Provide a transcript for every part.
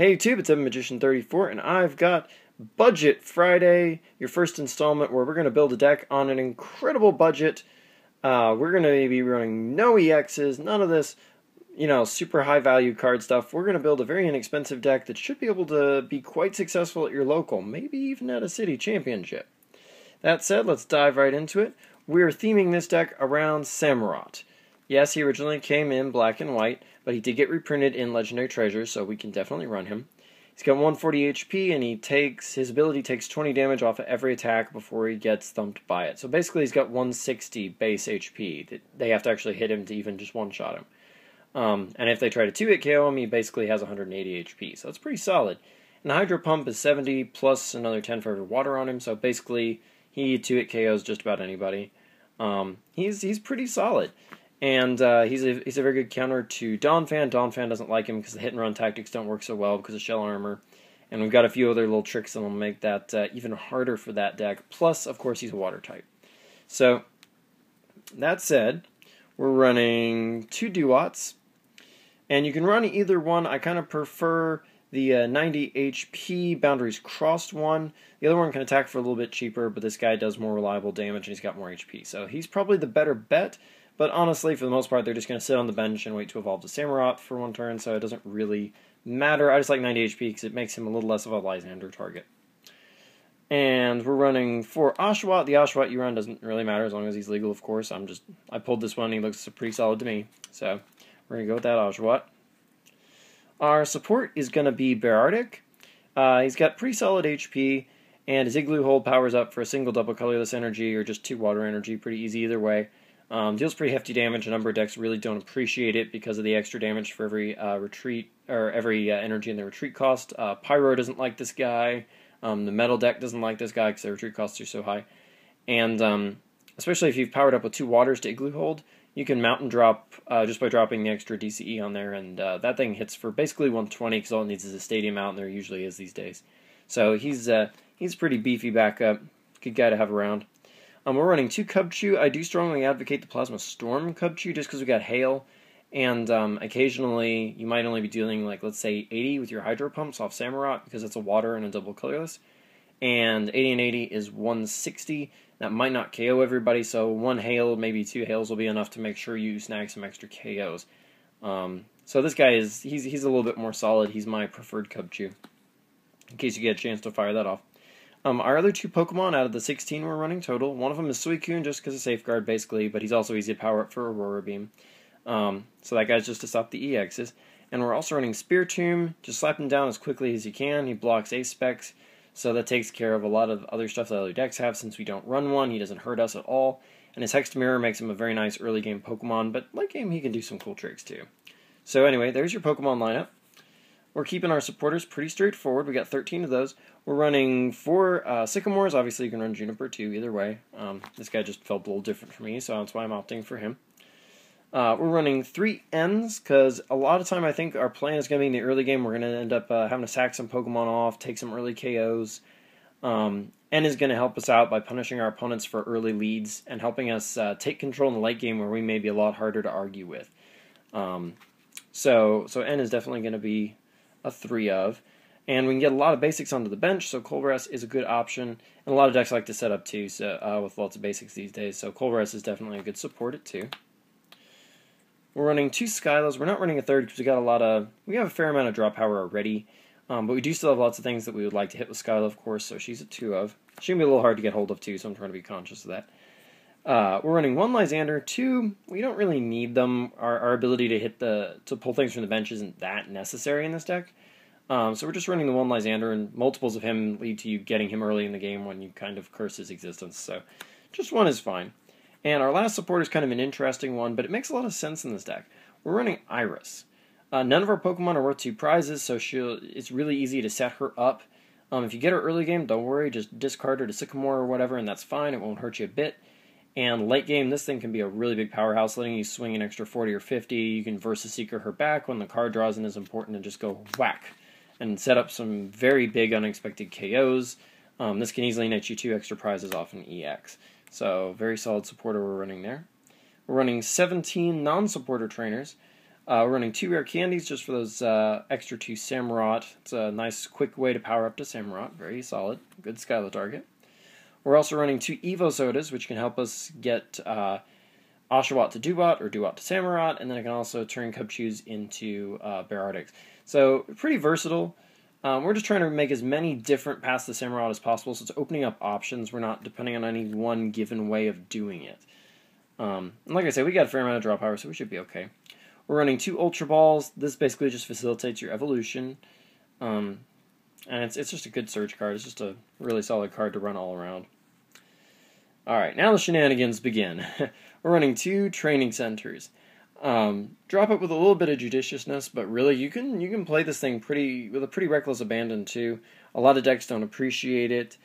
Hey YouTube, it's Magician34, and I've got Budget Friday, your first installment where we're going to build a deck on an incredible budget. We're going to be running no EXs, none of this, super high value card stuff. We're going to build a very inexpensive deck that should be able to be quite successful at your local, maybe even at a city championship. That said, let's dive right into it. We're theming this deck around Samurott. Yes, he originally came in black and white, but he did get reprinted in Legendary Treasures, so we can definitely run him. He's got 140 HP, and his ability takes 20 damage off of every attack before he gets thumped by it. So basically he's got 160 base HP. They have to actually hit him to even just one-shot him. And if they try to 2-hit KO him, he basically has 180 HP, so that's pretty solid. And Hydro Pump is 70, plus another 10 for every water on him, so basically he 2-hit KOs just about anybody. He's pretty solid. And he's a very good counter to Donphan. Donphan doesn't like him because the hit and run tactics don't work so well because of shell armor. And we've got a few other little tricks that will make that even harder for that deck. Plus, of course, he's a water type. So, that said, we're running 2 Duats. And you can run either one. I kind of prefer the 90 HP Boundaries Crossed one. The other one can attack for a little bit cheaper, but this guy does more reliable damage and he's got more HP. So he's probably the better bet. But honestly, for the most part, they're just going to sit on the bench and wait to evolve to Samurott for one turn, so it doesn't really matter. I just like 90 HP because it makes him a little less of a Lysander target. And we're running 4 Oshawott. The Oshawott you run doesn't really matter as long as he's legal, of course. I pulled this one and he looks pretty solid to me. So we're going to go with that Oshawott. Our support is going to be Berardic. He's got pretty solid HP, and his Igloo Hold powers up for a single double colorless energy or just 2 water energy. Pretty easy either way. Deals pretty hefty damage. A number of decks really don't appreciate it because of the extra damage for every retreat or every energy in the retreat cost. Pyro doesn't like this guy. The Metal deck doesn't like this guy because their retreat costs are so high. And especially if you've powered up with 2 waters to Igloo Hold, you can mountain drop just by dropping the extra DCE on there, and that thing hits for basically 120 because all it needs is a stadium out, and there usually is these days. So he's pretty beefy backup. Good guy to have around. We're running 2 Cubchoo. I do strongly advocate the Plasma Storm Cubchoo just because we got Hail, and occasionally you might only be dealing, like, let's say 80 with your Hydro Pumps off Samurott because it's a water and a double colorless, and 80 and 80 is 160. That might not KO everybody, so 1 Hail, maybe 2 Hails will be enough to make sure you snag some extra KOs. So this guy he's a little bit more solid. He's my preferred Cubchoo, in case you get a chance to fire that off. Our other 2 Pokemon out of the 16 we're running total, one of them is Suicune just because of Safeguard, basically, but he's also easy to power up for Aurora Beam. So that guy's just to stop the EXs. And we're also running Spiritomb. Just slap him down as quickly as you can. He blocks Ace Specs, so that takes care of a lot of other stuff that other decks have. Since we don't run one, he doesn't hurt us at all. And his Hex Mirror makes him a very nice early game Pokemon, but late game he can do some cool tricks too. So anyway, there's your Pokemon lineup. We're keeping our supporters pretty straightforward. We got 13 of those. We're running 4 Sycamores. Obviously, you can run Juniper too, either way. This guy just felt a little different for me, so that's why I'm opting for him. We're running 3 Ns, because a lot of time I think our plan is going to be in the early game. We're going to end up having to sack some Pokemon off, take some early KOs. N is going to help us out by punishing our opponents for early leads and helping us take control in the late game where we may be a lot harder to argue with. So N is definitely going to be a 3 of. And we can get a lot of basics onto the bench, so Colress is a good option. And a lot of decks like to set up too, so with lots of basics these days. So Colress is definitely a good support at 2. We're running 2 Skylas. We're not running a third because we have a fair amount of draw power already. But we do still have lots of things that we would like to hit with Skyla, of course, so she's a 2 of. She's going to be a little hard to get hold of too, so I'm trying to be conscious of that. We're running 1 Lysander. 2, we don't really need them. Our ability to pull things from the bench isn't that necessary in this deck. So we're just running the 1 Lysander, and multiples of him lead to you getting him early in the game when you kind of curse his existence. So just 1 is fine. And our last support is kind of an interesting one, but it makes a lot of sense in this deck. We're running Iris. None of our Pokemon are worth 2 prizes, so it's really easy to set her up. If you get her early game, don't worry, just discard her to Sycamore or whatever, and that's fine. It won't hurt you a bit. And late game, this thing can be a really big powerhouse, letting you swing an extra 40 or 50. You can Versus Seeker her back when the card draws in is important and just go whack and set up some very big unexpected KOs. This can easily net you 2 extra prizes off an EX. So very solid supporter we're running there. We're running 17 non-supporter trainers. We're running 2 rare candies just for those extra 2 Samurott. It's a nice, quick way to power up to Samurott. Very solid. Good Skylar target. We're also running 2 Evo sodas, which can help us get Oshawott to Dewott or Dewott to Samurott, and then it can also turn Cubchoo's into Berardics. So pretty versatile. We're just trying to make as many different paths to Samurott as possible, so it's opening up options. We're not depending on any one given way of doing it. And like I said, we got a fair amount of draw power, so we should be okay. We're running 2 Ultra Balls. This basically just facilitates your evolution. And it's just a good search card. It's just a really solid card to run all around. Alright, now the shenanigans begin. We're running 2 Training Centers. Drop it with a little bit of judiciousness, but really you can play this thing with a pretty reckless abandon too. A lot of decks don't appreciate it,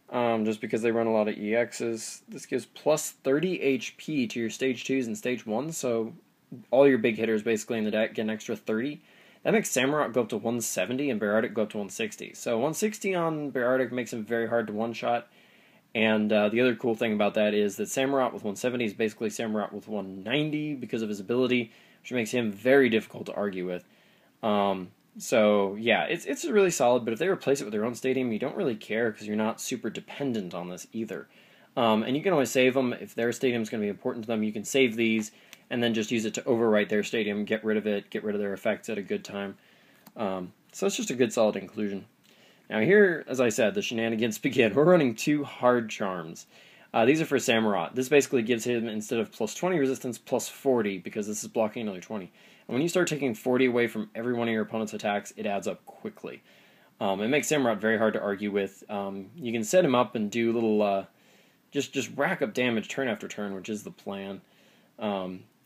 just because they run a lot of EXs. This gives plus 30 HP to your stage 2s and stage 1s, so all your big hitters basically in the deck get an extra 30. That makes Samurott go up to 170 and Berardic go up to 160. So 160 on Berardic makes him very hard to one-shot. And the other cool thing about that is that Samurott with 170 is basically Samurott with 190 because of his ability, which makes him very difficult to argue with. So yeah, it's really solid, but if they replace it with their own stadium, you don't really care because you're not super dependent on this either. And you can always save them. If their stadium is going to be important to them, you can save these and then just use it to overwrite their stadium, get rid of it, get rid of their effects at a good time. So it's just a good solid inclusion. Now here, as I said, the shenanigans begin. We're running 2 Hard Charms. These are for Samurott. This basically gives him, instead of plus 20 resistance, plus 40, because this is blocking another 20. And when you start taking 40 away from every one of your opponent's attacks, it adds up quickly. It makes Samurott very hard to argue with. You can set him up and do little, just rack up damage turn after turn, which is the plan.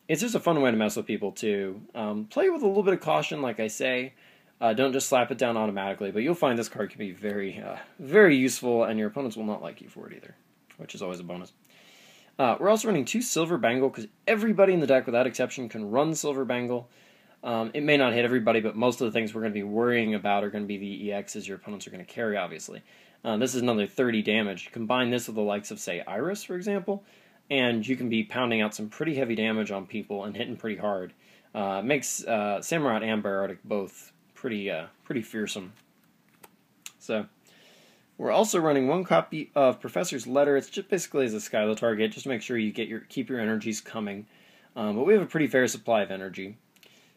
It's just a fun way to mess with people, too. Play with a little bit of caution, like I say. Don't just slap it down automatically, but you'll find this card can be very, very useful, and your opponents will not like you for it either, which is always a bonus. We're also running 2 Silver Bangle, because everybody in the deck, without exception, can run Silver Bangle. It may not hit everybody, but most of the things we're going to be worrying about are going to be the EXs your opponents are going to carry, obviously. This is another 30 damage. Combine this with the likes of, say, Iris, for example, and you can be pounding out some pretty heavy damage on people and hitting pretty hard. Makes Samurott and Berardic both pretty fearsome. So we're also running 1 copy of Professor's Letter. It's just basically as a Skylar target, just to make sure you keep your energies coming. But we have a pretty fair supply of energy.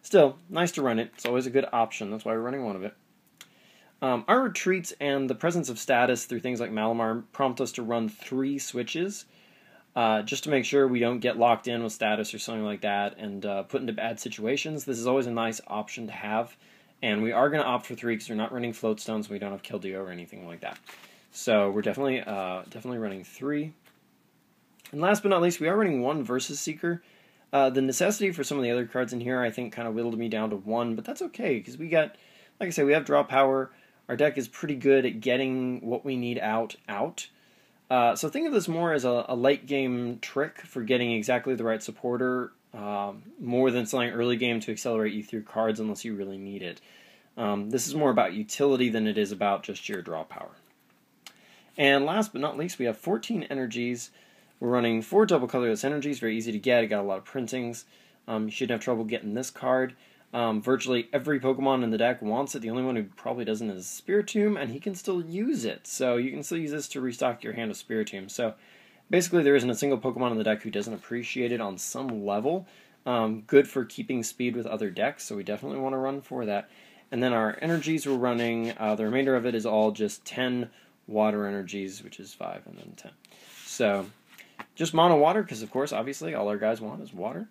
Still, nice to run it. It's always a good option. That's why we're running 1 of it. Our retreats and the presence of status through things like Malamar prompt us to run 3 switches, just to make sure we don't get locked in with status or something like that and put into bad situations. This is always a nice option to have. And we are going to opt for 3 because we're not running float stones. We don't have Killdeer or anything like that. So we're definitely running 3. And last but not least, we are running 1 Versus Seeker. The necessity for some of the other cards in here, I think, kind of whittled me down to 1, but that's okay because we got, like I said, we have draw power. Our deck is pretty good at getting what we need out. So think of this more as a late game trick for getting exactly the right supporter. More than something early game to accelerate you through cards unless you really need it. This is more about utility than it is about just your draw power. And last but not least, we have 14 energies. We're running 4 double colorless energies, very easy to get. It got a lot of printings. You shouldn't have trouble getting this card. Virtually every Pokemon in the deck wants it. The only one who probably doesn't is Spiritomb, and he can still use it. So you can still use this to restock your hand of Spiritomb. So basically, there isn't a single Pokemon in the deck who doesn't appreciate it on some level. Good for keeping speed with other decks, so we definitely want to run for that. And then our energies we're running, the remainder of it is all just 10 water energies, which is 5 and then 10. So just mono water, because of course, obviously, all our guys want is water.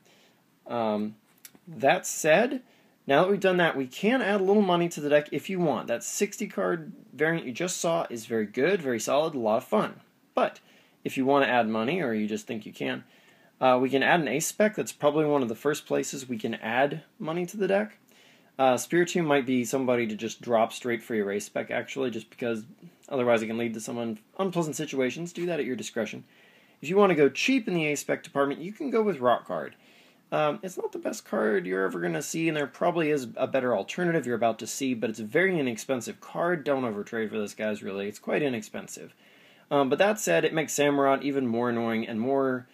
That said, now that we've done that, we can add a little money to the deck if you want. That 60 card variant you just saw is very good, very solid, a lot of fun. But if you want to add money, or you just think you can, we can add an ace spec. That's probably one of the first places we can add money to the deck. Spiritomb might be somebody to just drop straight for your ace spec, actually, just because otherwise it can lead to some unpleasant situations. Do that at your discretion. If you want to go cheap in the ace spec department, you can go with Rock Guard. It's not the best card you're ever going to see, and there probably is a better alternative you're about to see, but it's a very inexpensive card. Don't overtrade for this, guys, really. It's quite inexpensive. But that said, it makes Samurott even more annoying and more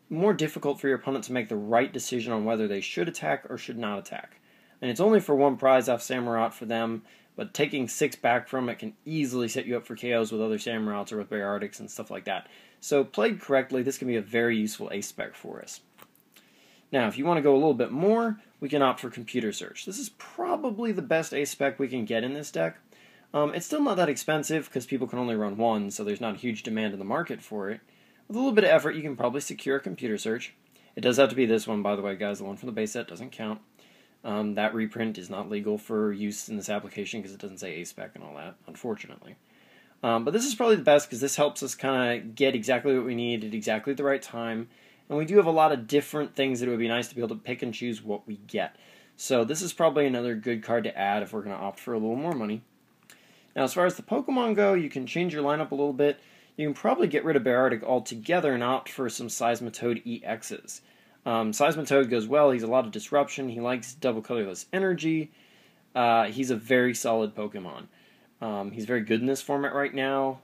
more difficult for your opponent to make the right decision on whether they should attack or should not attack. And it's only for one prize off Samurott for them, but taking 6 back from it can easily set you up for KOs with other Samurotts or with Bariartics and stuff like that. So played correctly, this can be a very useful ace spec for us. Now, if you want to go a little bit more, we can opt for Computer Search. This is probably the best ace spec we can get in this deck. It's still not that expensive because people can only run one, so there's not a huge demand in the market for it. With a little bit of effort, you can probably secure a Computer Search. It does have to be this one, by the way, guys. The one from the base set doesn't count. That reprint is not legal for use in this application because it doesn't say ace spec and all that, unfortunately. But this is probably the best because this helps us kind of get exactly what we need at exactly the right time. And we do have a lot of different things that it would be nice to be able to pick and choose what we get. So this is probably another good card to add if we're going to opt for a little more money. Now, as far as the Pokemon go, you can change your lineup a little bit. You can probably get rid of Bariartic altogether and opt for some Seismitoad EXs. Seismitoad goes well. He's a lot of disruption. He likes double colorless energy. He's a very solid Pokemon. He's very good in this format right now.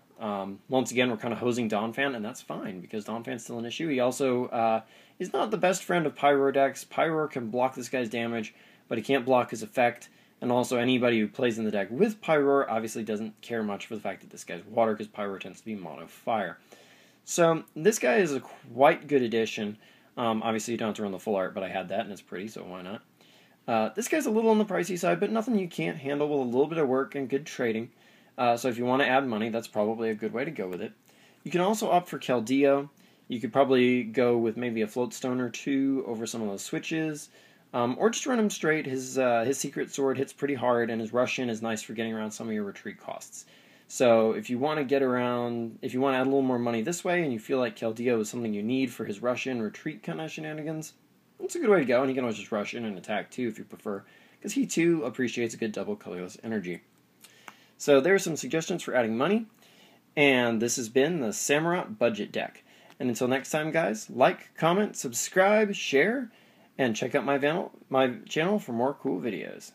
Once again, we're kind of hosing Donphan, and that's fine, because Donphan's still an issue. He also is not the best friend of Pyroar decks. Pyroar can block this guy's damage, but he can't block his effect, and also anybody who plays in the deck with Pyroar obviously doesn't care much for the fact that this guy's water, because Pyroar tends to be mono fire. So this guy is a quite good addition. Obviously you don't have to run the full art, but I had that, and it's pretty, so why not? This guy's a little on the pricey side, but nothing you can't handle with a little bit of work and good trading. So if you want to add money, that's probably a good way to go with it. You can also opt for Keldeo. You could probably go with maybe a Floatstone or two over some of those switches. Or just run him straight. His Secret Sword hits pretty hard, and his Rush-In is nice for getting around some of your retreat costs. So if you want to get around, if you want to add a little more money this way, and you feel like Keldeo is something you need for his Rush-In retreat kind of shenanigans, that's a good way to go, and he can always just rush in and attack too if you prefer, because he too appreciates a good double colorless energy. So there are some suggestions for adding money, and this has been the Samurott Budget Deck. And until next time, guys, like, comment, subscribe, share, and check out my channel for more cool videos.